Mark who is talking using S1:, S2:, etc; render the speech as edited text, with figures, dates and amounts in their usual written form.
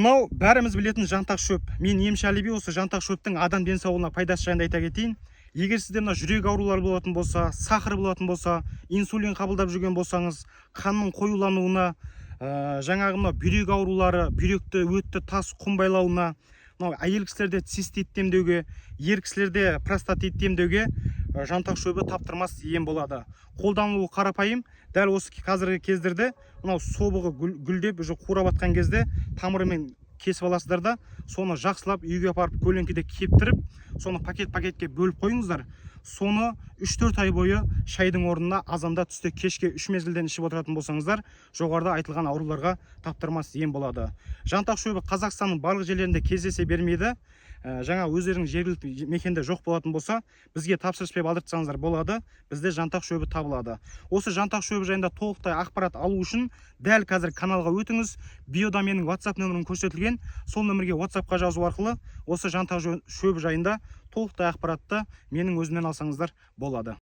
S1: Мынау бәріміз білетін жантақ шөп. Мен емші Әліби осы жантақ шөптің адам денсаулығына пайдасы жайында айта кетейін. Егер сізде мына жүрек аурулары болатын болса, сахар болатын болса, инсулин қабылдап жүрген болсаңыз, қанның қоюлануына, жаңағы мына бүйрек аурулары, бүйректі өтті тас құм байлауына, мынау әйел кісілерде цистит демдеуге, ер кісілерде простатит демдеуге жантақ шөбі таптырмас ем болады. Қолданылуы қарапайым. Дәл осы қазіргі кездерде мынау собығы гүлдеп уже қурап атқан кезде тамырымен кесіп аласыздар да, соны жақсылап үйге апарып көлеңкеде кептіріп, соны пакетке бөліп қойыңыздар. Соны 3-4 ай бойы шайдың орнына азанда түсте кешке 3 мезгілден ішіп отыратын болсаңыздар, жоғарыда айтылған ауруларға таптырмас ем болады. Жантақ шөбі Қазақстанның барлық жерлерінде кездесе бермейді. Жаңа өздерінің жергілікті мекенде жоқ болатын болса, бізге тапсырыс беріп алдыртсаңыздар болады. Бізде жантақ шөбі табылады. Осы жантақ шөбі жайында толықтай ақпарат алу үшін дәл қазір каналға өтіңіз. Биода менің WhatsApp нөмірім көрсетілген. Сол нөмірге WhatsAppқа жазу арқылы осы жантақ шөбі жайында толықтай ақпаратты менің өзімнен алсаңыздар болады.